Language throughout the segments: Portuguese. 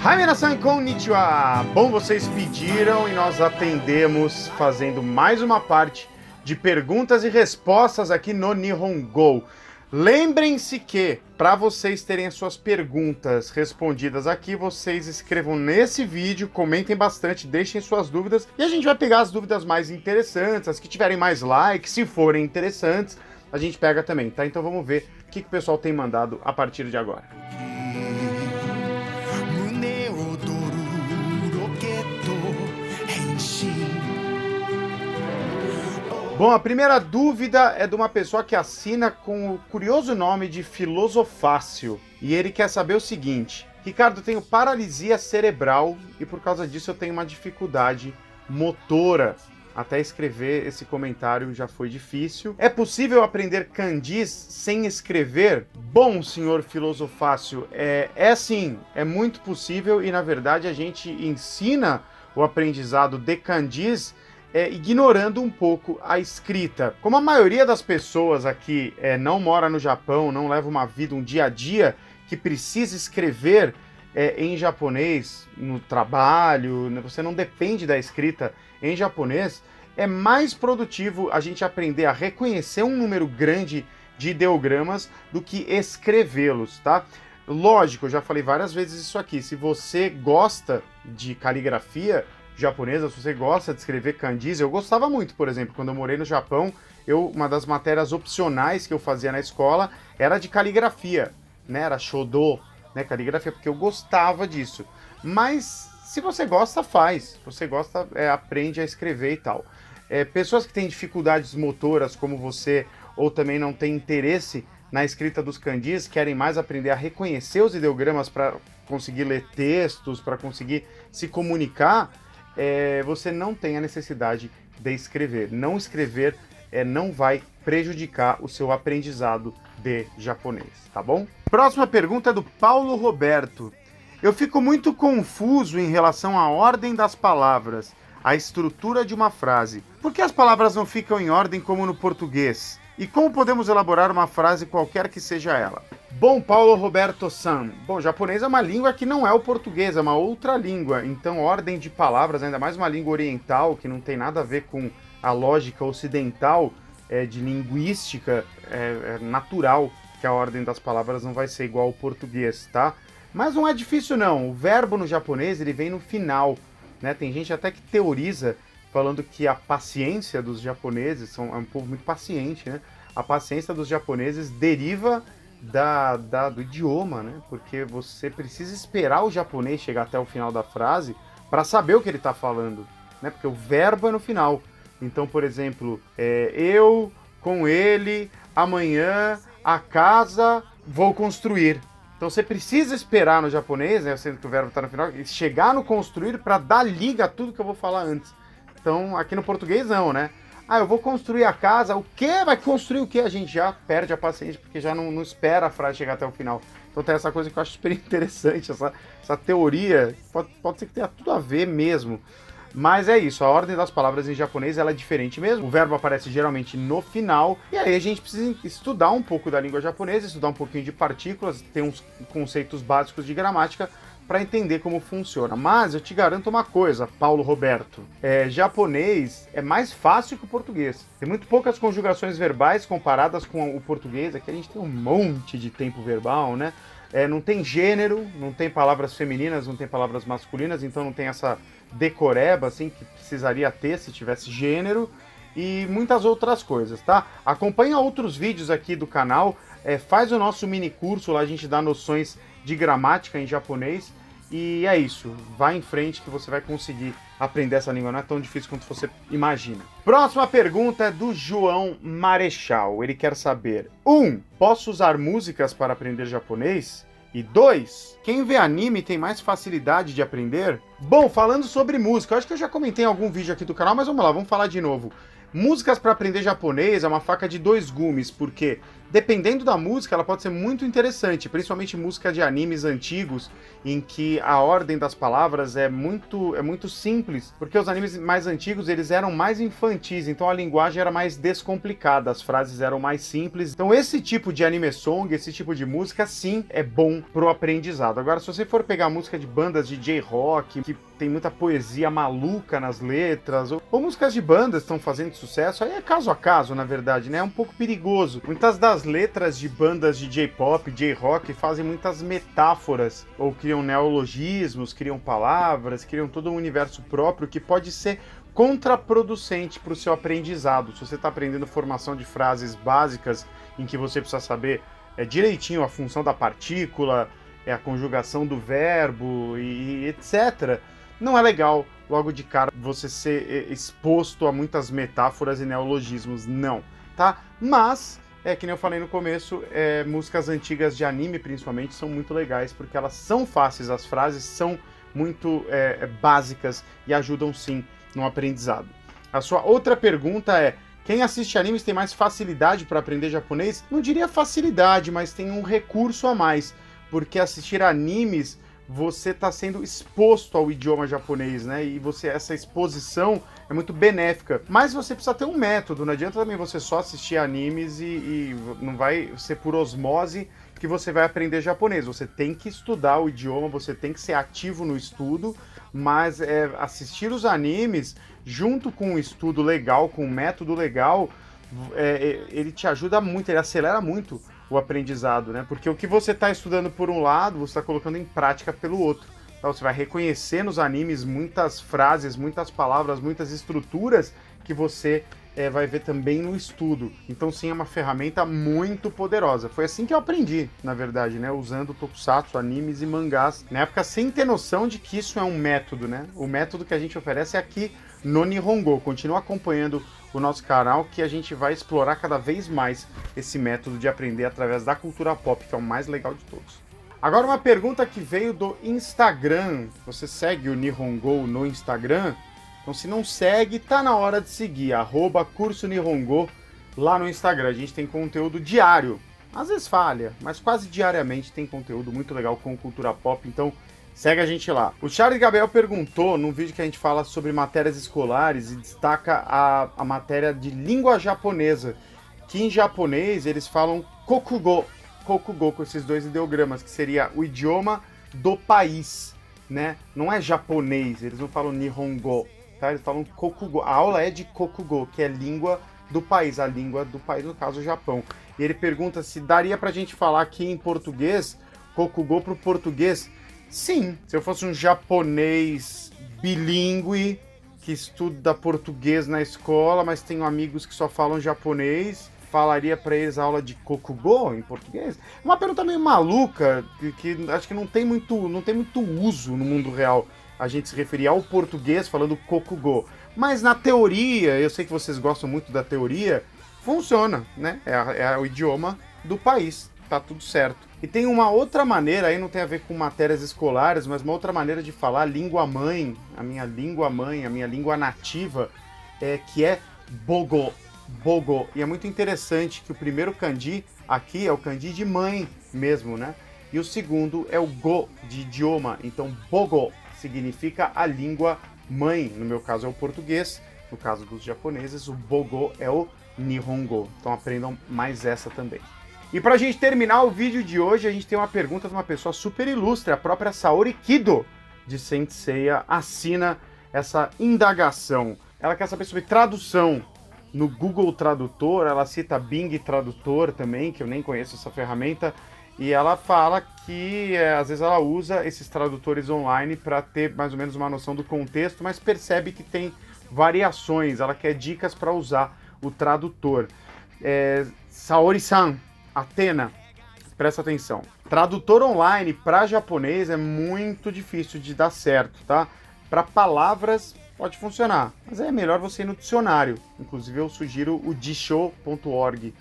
Hi, minasan, konnichiwa! Bom, vocês pediram e nós atendemos fazendo mais uma parte de perguntas e respostas aqui no Nihongo. Lembrem-se que, para vocês terem as suas perguntas respondidas aqui, vocês escrevam nesse vídeo, comentem bastante, deixem suas dúvidas e a gente vai pegar as dúvidas mais interessantes, as que tiverem mais likes, se forem interessantes, a gente pega também, tá? Então vamos ver o que o pessoal tem mandado a partir de agora. Bom, a primeira dúvida é de uma pessoa que assina com o curioso nome de Filosofácio. E ele quer saber o seguinte: Ricardo, eu tenho paralisia cerebral e por causa disso eu tenho uma dificuldade motora. Até escrever esse comentário já foi difícil. É possível aprender kanjis sem escrever? Bom, senhor Filosofácio, é sim, é muito possível e na verdade a gente ensina o aprendizado de kanjis ignorando um pouco a escrita. Como a maioria das pessoas aqui não mora no Japão, não leva uma vida, um dia a dia, que precisa escrever em japonês no trabalho, você não depende da escrita em japonês, é mais produtivo a gente aprender a reconhecer um número grande de ideogramas do que escrevê-los, tá? Lógico, eu já falei várias vezes isso aqui, se você gosta de caligrafia japonesa, se você gosta de escrever kanjis, eu gostava muito, por exemplo, quando eu morei no Japão, uma das matérias opcionais que eu fazia na escola era de caligrafia, né, era shodo, né, caligrafia, porque eu gostava disso. Mas se você gosta, faz, se você gosta, aprende a escrever e tal. Pessoas que têm dificuldades motoras como você, ou também não têm interesse na escrita dos kanjis, querem mais aprender a reconhecer os ideogramas para conseguir ler textos, para conseguir se comunicar, você não tem a necessidade de escrever. Não escrever não vai prejudicar o seu aprendizado de japonês, tá bom? Próxima pergunta é do Paulo Roberto. Eu fico muito confuso em relação à ordem das palavras, a estrutura de uma frase. Por que as palavras não ficam em ordem como no português? E como podemos elaborar uma frase qualquer que seja ela? Bom, Paulo Roberto-san, japonês é uma língua que não é o português, é uma outra língua, então ordem de palavras, ainda mais uma língua oriental, que não tem nada a ver com a lógica ocidental de linguística, é natural que a ordem das palavras não vai ser igual ao português, tá? Mas não é difícil não, o verbo no japonês ele vem no final, né? Tem gente até que teoriza falando que a paciência dos japoneses, é um povo muito paciente, né? A paciência dos japoneses deriva do idioma, né? Porque você precisa esperar o japonês chegar até o final da frase para saber o que ele está falando, né? Porque o verbo é no final. Então, por exemplo, eu com ele amanhã a casa vou construir. Então você precisa esperar no japonês, né? Sendo que o verbo está no final, chegar no construir para dar liga a tudo que eu vou falar antes. Então, aqui no português não, né? Eu vou construir a casa, o quê? Vai construir o quê? A gente já perde a paciência, porque já não espera a frase chegar até o final. Então tem essa coisa que eu acho super interessante, essa teoria, pode ser que tenha tudo a ver mesmo. Mas é isso, a ordem das palavras em japonês ela é diferente mesmo. O verbo aparece geralmente no final, e aí a gente precisa estudar um pouco da língua japonesa, estudar um pouquinho de partículas, ter uns conceitos básicos de gramática, para entender como funciona. Mas eu te garanto uma coisa, Paulo Roberto, japonês é mais fácil que o português. Tem muito poucas conjugações verbais comparadas com o português. Aqui a gente tem um monte de tempo verbal, né? Não tem gênero, não tem palavras femininas, não tem palavras masculinas, então não tem essa decoreba assim que precisaria ter se tivesse gênero e muitas outras coisas, tá? Acompanha outros vídeos aqui do canal, faz o nosso mini curso lá, a gente dá noções de gramática em japonês e é isso, vai em frente que você vai conseguir aprender essa língua, não é tão difícil quanto você imagina. Próxima pergunta é do João Marechal, ele quer saber: 1. Posso usar músicas para aprender japonês? E 2. Quem vê anime tem mais facilidade de aprender? Bom, falando sobre música, eu acho que eu já comentei em algum vídeo aqui do canal, mas vamos lá, vamos falar de novo. Músicas para aprender japonês é uma faca de dois gumes, porque Dependendo da música, ela pode ser muito interessante, principalmente música de animes antigos, em que a ordem das palavras é muito simples, porque os animes mais antigos eles eram mais infantis, então a linguagem era mais descomplicada, as frases eram mais simples. Então esse tipo de anime song, esse tipo de música, sim, é bom pro aprendizado. Agora, se você for pegar música de bandas de J-rock, que tem muita poesia maluca nas letras, ou músicas de bandas que estão fazendo sucesso, aí é caso a caso, na verdade, né? É um pouco perigoso. Muitas das letras de bandas de J-pop, J-rock, fazem muitas metáforas, ou criam neologismos, criam palavras, criam todo um universo próprio que pode ser contraproducente para o seu aprendizado. Se você está aprendendo formação de frases básicas, em que você precisa saber direitinho a função da partícula, a conjugação do verbo e etc., não é legal, logo de cara, você ser exposto a muitas metáforas e neologismos, não, tá? Mas, que nem eu falei no começo, músicas antigas de anime, principalmente, são muito legais, porque elas são fáceis, as frases são muito básicas e ajudam, sim, no aprendizado. A sua outra pergunta é: quem assiste animes tem mais facilidade para aprender japonês? Não diria facilidade, mas tem um recurso a mais, porque assistir animes, você está sendo exposto ao idioma japonês, né? E essa exposição é muito benéfica. Mas você precisa ter um método, não adianta também você só assistir animes e não vai ser por osmose que você vai aprender japonês. Você tem que estudar o idioma, você tem que ser ativo no estudo, mas assistir os animes junto com um estudo legal, com um método legal, ele te ajuda muito, ele acelera muito o aprendizado, né? Porque o que você está estudando por um lado, você está colocando em prática pelo outro. Então você vai reconhecer nos animes muitas frases, muitas palavras, muitas estruturas que você vai ver também no estudo. Então sim, é uma ferramenta muito poderosa. Foi assim que eu aprendi, na verdade, né? Usando tokusatsu, animes e mangás. Na época, sem ter noção de que isso é um método, né? O método que a gente oferece é aqui no Nihongo. Continua acompanhando o nosso canal, que a gente vai explorar cada vez mais esse método de aprender através da cultura pop, que é o mais legal de todos. Agora uma pergunta que veio do Instagram. Você segue o Nihongo no Instagram? Então se não segue, tá na hora de seguir, @curso Nihongo lá no Instagram. A gente tem conteúdo diário, às vezes falha, mas quase diariamente tem conteúdo muito legal com cultura pop, então segue a gente lá. O Charles Gabriel perguntou, num vídeo que a gente fala sobre matérias escolares, e destaca a matéria de língua japonesa, que em japonês eles falam kokugo, com esses dois ideogramas, que seria o idioma do país, né? Não é japonês, eles não falam Nihongo, tá? Eles falam kokugo. A aula é de kokugo, que é língua do país, a língua do país, no caso o Japão. E ele pergunta se daria pra gente falar aqui em português, kokugo pro português. Sim, se eu fosse um japonês bilíngue que estuda português na escola, mas tenho amigos que só falam japonês, falaria para eles a aula de kokugo em português? Uma pergunta meio maluca, que acho que não tem muito uso no mundo real a gente se referir ao português falando kokugo. Mas na teoria, eu sei que vocês gostam muito da teoria, funciona, né? É o idioma do país, tá tudo certo. E tem uma outra maneira, aí não tem a ver com matérias escolares, mas uma outra maneira de falar língua mãe, a minha língua nativa, que é bogo. Bogo. E é muito interessante que o primeiro kanji aqui é o kanji de mãe mesmo, né? E o segundo é o go, de idioma. Então, bogo significa a língua mãe. No meu caso é o português. No caso dos japoneses, o bogo é o Nihongo. Então aprendam mais essa também. E pra gente terminar o vídeo de hoje, a gente tem uma pergunta de uma pessoa super ilustre. A própria Saori Kido, de Saint Seiya, assina essa indagação. Ela quer saber sobre tradução. No Google Tradutor, ela cita Bing Tradutor também, que eu nem conheço essa ferramenta, e ela fala que às vezes ela usa esses tradutores online para ter mais ou menos uma noção do contexto, mas percebe que tem variações, ela quer dicas para usar o tradutor. Saori-san, Atena, presta atenção. Tradutor online para japonês é muito difícil de dar certo, tá? Para palavras pode funcionar, mas é melhor você ir no dicionário. Inclusive eu sugiro o Disho.org.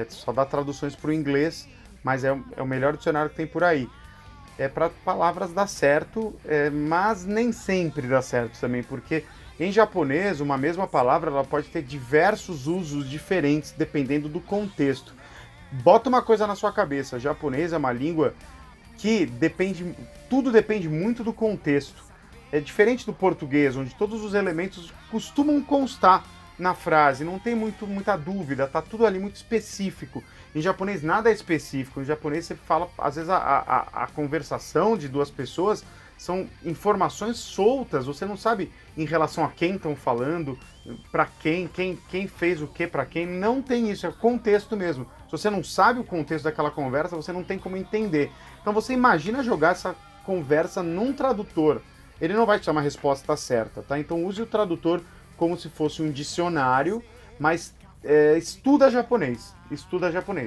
Só dá traduções para o inglês, mas é o melhor dicionário que tem por aí. Para palavras dá certo, mas nem sempre dá certo também, porque em japonês uma mesma palavra ela pode ter diversos usos diferentes dependendo do contexto. bota uma coisa na sua cabeça, japonês é uma língua que tudo depende muito do contexto. É diferente do português, onde todos os elementos costumam constar na frase, não tem muita dúvida, tá tudo ali muito específico. Em japonês nada é específico, em japonês você fala, às vezes a conversação de duas pessoas são informações soltas, você não sabe em relação a quem estão falando, para quem fez o que para quem, não tem isso, é contexto mesmo. Se você não sabe o contexto daquela conversa, você não tem como entender. Então você imagina jogar essa conversa num tradutor, ele não vai te dar uma resposta certa, tá? Então use o tradutor como se fosse um dicionário, mas estuda japonês,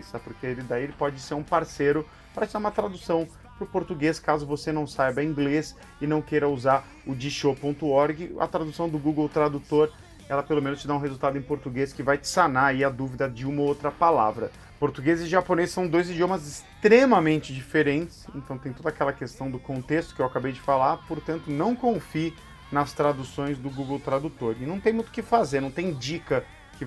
tá? Porque daí ele pode ser um parceiro para te dar uma tradução para o português, caso você não saiba inglês e não queira usar o dissho.org, a tradução do Google Tradutor, ela pelo menos te dá um resultado em português que vai te sanar aí a dúvida de uma ou outra palavra. Português e japonês são dois idiomas extremamente diferentes, então tem toda aquela questão do contexto que eu acabei de falar, portanto não confie nas traduções do Google Tradutor. E não tem muito o que fazer, não tem dica que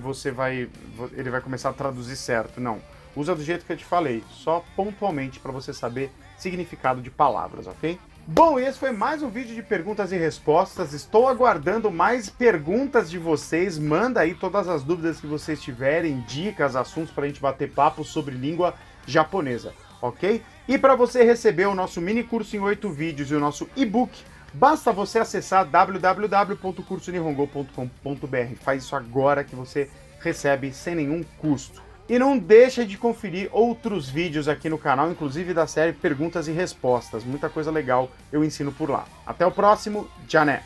ele vai começar a traduzir certo, não. Usa do jeito que eu te falei, só pontualmente para você saber significado de palavras, ok? Bom, esse foi mais um vídeo de perguntas e respostas. Estou aguardando mais perguntas de vocês. Manda aí todas as dúvidas que vocês tiverem, dicas, assuntos para a gente bater papo sobre língua japonesa, ok? E para você receber o nosso mini curso em 8 vídeos e o nosso e-book, basta você acessar www.cursonihongo.com.br. Faz isso agora que você recebe sem nenhum custo. E não deixa de conferir outros vídeos aqui no canal, inclusive da série Perguntas e Respostas. Muita coisa legal eu ensino por lá. Até o próximo, já né!